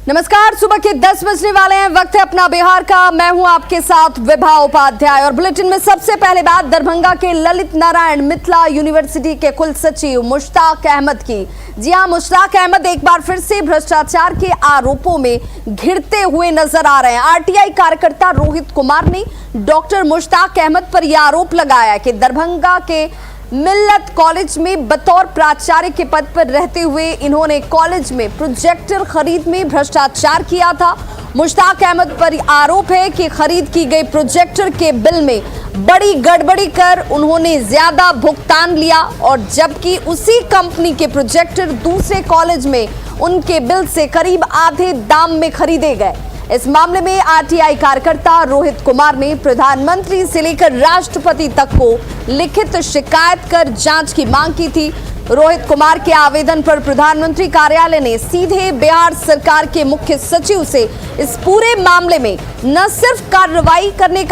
नमस्कार, सुबह के 10 बजने वाले हैं। वक्त है अपना बिहार का। मैं हूं आपके साथ विभा उपाध्याय और बुलेटिन में सबसे पहले बात दरभंगा के ललित नारायण मिथिला यूनिवर्सिटी के कुलसचिव मुश्ताक अहमद की। जी हां, मुश्ताक अहमद एक बार फिर से भ्रष्टाचार के आरोपों में घिरते हुए नजर आ रहे हैं। आरटीआई कार्यकर्ता रोहित कुमार ने डॉक्टर मुश्ताक अहमद पर यह आरोप लगाया कि दरभंगा के मिल्लत कॉलेज में बतौर प्राचार्य के पद पर रहते हुए इन्होंने कॉलेज में प्रोजेक्टर खरीद में भ्रष्टाचार किया था। मुश्ताक अहमद पर आरोप है कि खरीद की गई प्रोजेक्टर के बिल में बड़ी गड़बड़ी कर उन्होंने ज्यादा भुगतान लिया और जबकि उसी कंपनी के प्रोजेक्टर दूसरे कॉलेज में उनके बिल से करीब आधे दाम में खरीदे गए। इस मामले में आरटीआई कार्यकर्ता रोहित कुमार ने प्रधानमंत्री से लेकर राष्ट्रपति तक को लिखित शिकायत कर जांच की मांग की थी। रोहित कुमार के आवेदन पर प्रधानमंत्री कार्यालय ने सीधे बिहार सरकार के मुख्य सचिव से इस पूरे मामले में न सिर्फ कार्रवाई करने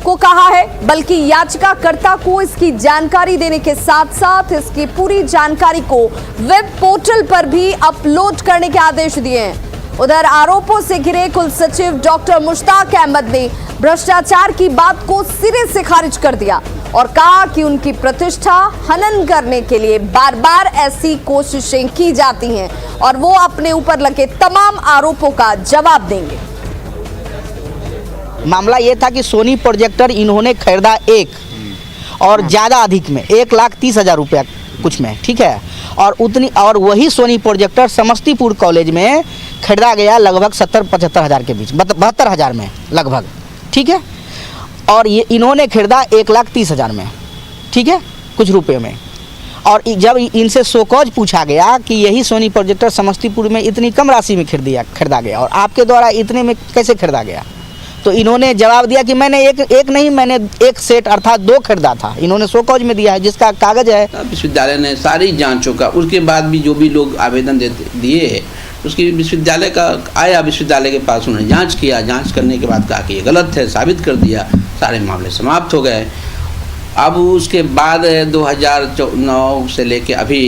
को कहा है बल्कि याचिकाकर्ता को इसकी जानकारी देने के साथ साथ इसकी पूरी जानकारी को वेब पोर्टल पर भी अपलोड करने के आदेश दिए हैं। उधर आरोपों से घिरे कुलसचिव डॉक्टर मुश्ताक अहमद ने भ्रष्टाचार की बात को सिरे से खारिज कर दिया और कहा कि उनकी प्रतिष्ठा हनन करने के लिए बार बार ऐसी कोशिशें की जाती हैं और वो अपने ऊपर लगे तमाम आरोपों का जवाब देंगे। मामला ये था कि सोनी प्रोजेक्टर इन्होंने खरीदा एक और ज़्यादा अधिक में 1,30,000 रुपया कुछ में, ठीक है, और वही सोनी प्रोजेक्टर समस्तीपुर कॉलेज में खरीदा गया लगभग 70-75 हज़ार के बीच, 72 हज़ार में लगभग, ठीक है, और ये इन्होंने खरीदा 1,30,000 में, ठीक है, कुछ रुपए में। और जब इनसे शोकॉज पूछा गया कि यही सोनी प्रोजेक्टर समस्तीपुर में इतनी कम राशि में खरीदा गया और आपके द्वारा इतने में कैसे खरीदा गया, तो इन्होंने जवाब दिया कि मैंने एक नहीं, मैंने एक सेट अर्थात 2 खरीदा था। इन्होंने शोकॉज में दिया है जिसका कागज है। विश्वविद्यालय ने सारी जांचों का, उसके बाद भी जो भी लोग आवेदन दिए उसकी विश्वविद्यालय का आया, विश्वविद्यालय के पास उन्होंने जांच किया, जांच करने के बाद कहा कि ये गलत है, साबित कर दिया, सारे मामले समाप्त हो गए। अब उसके बाद 2009 से लेके अभी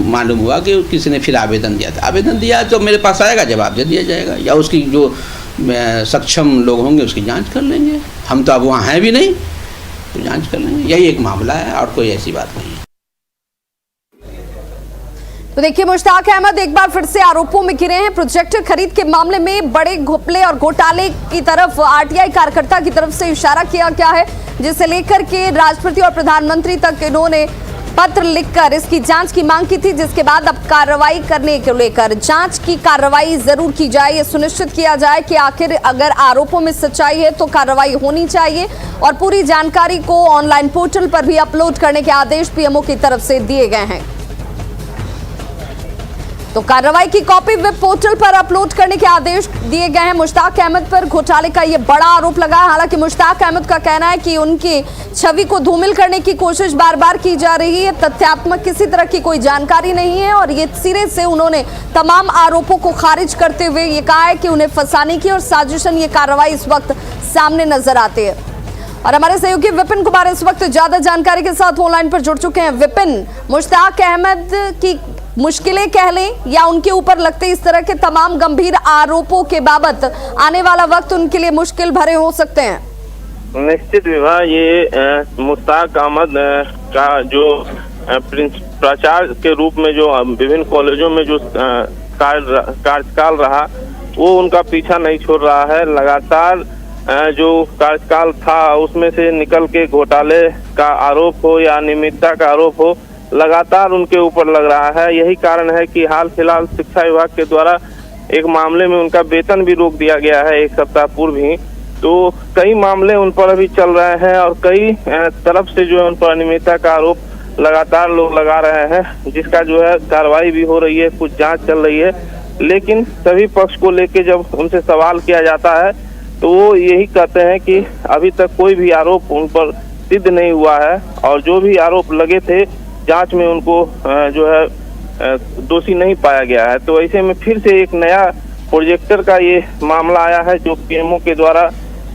मालूम हुआ कि किसी ने फिर आवेदन दिया था। आवेदन दिया तो मेरे पास आएगा, जवाब दे दिया जाएगा या उसकी जो सक्षम लोग होंगे उसकी जांच कर लेंगे। हम तो अब वहाँ हैं भी नहीं, तो जांच कर लेंगे। यही एक मामला है और कोई ऐसी बात नहीं है। तो देखिए, मुश्ताक अहमद एक बार फिर से आरोपों में घिरे हैं। प्रोजेक्टर खरीद के मामले में बड़े घपले और घोटाले की तरफ आरटीआई कार्यकर्ता की तरफ से इशारा किया गया है, जिसे लेकर के राष्ट्रपति और प्रधानमंत्री तक इन्होंने पत्र लिखकर इसकी जांच की मांग की थी, जिसके बाद अब कार्रवाई करने को लेकर जांच की कार्रवाई जरूर की जाए। ये सुनिश्चित किया जाए कि आखिर अगर आरोपों में सच्चाई है तो कार्रवाई होनी चाहिए और पूरी जानकारी को ऑनलाइन पोर्टल पर भी अपलोड करने के आदेश पीएमओ की तरफ से दिए गए हैं। तो कार्रवाई की कॉपी वेब पोर्टल पर अपलोड करने के आदेश दिए गए हैं। मुश्ताक अहमद पर घोटाले का ये बड़ा आरोप लगा है। हालांकि मुश्ताक अहमद का कहना है कि उनकी छवि को धूमिल करने की कोशिश बार बार की जा रही है, तथ्यात्मक किसी तरह की कोई जानकारी नहीं है और ये सिरे से उन्होंने तमाम आरोपों को खारिज करते हुए ये कहा है कि उन्हें फंसाने की और साजिशन ये कार्रवाई इस वक्त सामने नजर आती है। और हमारे सहयोगी विपिन कुमार इस वक्त ज्यादा जानकारी के साथ ऑनलाइन पर जुड़ चुके हैं। विपिन, मुश्ताक अहमद की मुश्किलें कह लें या उनके ऊपर लगते इस तरह के तमाम गंभीर आरोपों के बाबत आने वाला वक्त उनके लिए मुश्किल भरे हो सकते हैं। निश्चित विवाह ये मुश्ताक अहमद का जो प्राचार्य के रूप में जो विभिन्न कॉलेजों में जो कार्यकाल रहा वो उनका पीछा नहीं छोड़ रहा है। लगातार जो कार्यकाल था उसमें से निकल के घोटाले का आरोप हो या अनियमितता का आरोप हो, लगातार उनके ऊपर लग रहा है। यही कारण है कि हाल फिलहाल शिक्षा विभाग के द्वारा एक मामले में उनका वेतन भी रोक दिया गया है 1 सप्ताह पूर्व ही। तो कई मामले उन पर अभी चल रहे हैं और कई तरफ से जो है उन पर अनियमितता का आरोप लगातार लोग लगा रहे हैं, जिसका जो है कार्रवाई भी हो रही है, कुछ जांच चल रही है। लेकिन सभी पक्ष को लेके जब उनसे सवाल किया जाता है तो वो यही कहते हैं कि अभी तक कोई भी आरोप उन पर सिद्ध नहीं हुआ है और जो भी आरोप लगे थे जांच में उनको जो है दोषी नहीं पाया गया है। तो ऐसे में फिर से एक नया प्रोजेक्टर का ये मामला आया है जो पीएमओ के द्वारा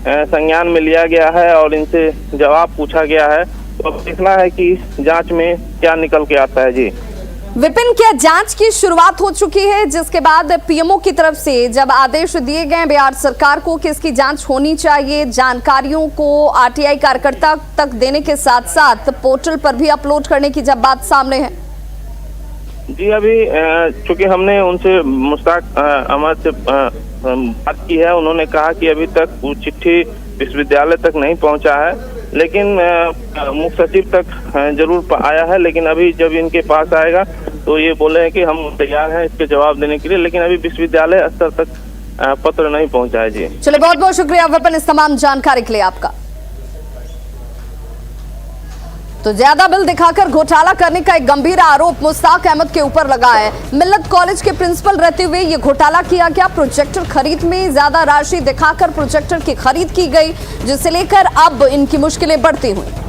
संज्ञान में लिया गया है और इनसे जवाब पूछा गया है। तो अब देखना है कि जांच में क्या निकल के आता है। जी विपिन, क्या जांच की शुरुआत हो चुकी है, जिसके बाद पीएमओ की तरफ से जब आदेश दिए गए बिहार सरकार को कि इसकी जांच होनी चाहिए, जानकारियों को आरटीआई कार्यकर्ता तक देने के साथ साथ पोर्टल पर भी अपलोड करने की जब बात सामने है? जी, अभी चूंकि हमने उनसे मुश्ताक अहमद से बात की है, उन्होंने कहा कि अभी तक वो चिट्ठी विश्वविद्यालय तक नहीं पहुंचा है, लेकिन मुख्य सचिव तक जरूर आया है। लेकिन अभी जब इनके पास आएगा तो ये बोले हैं कि हम तैयार हैं इसके जवाब देने के लिए, लेकिन अभी विश्वविद्यालय स्तर तक पत्र नहीं पहुंचा है। जी चलिए, बहुत बहुत शुक्रिया विपिन इस तमाम जानकारी के लिए आपका। तो ज्यादा बिल दिखाकर घोटाला करने का एक गंभीर आरोप मुश्ताक अहमद के ऊपर लगा है। मिल्लत कॉलेज के प्रिंसिपल रहते हुए ये घोटाला किया गया। प्रोजेक्टर खरीद में ज्यादा राशि दिखाकर प्रोजेक्टर की खरीद की गई, जिसे लेकर अब इनकी मुश्किलें बढ़ती हुई।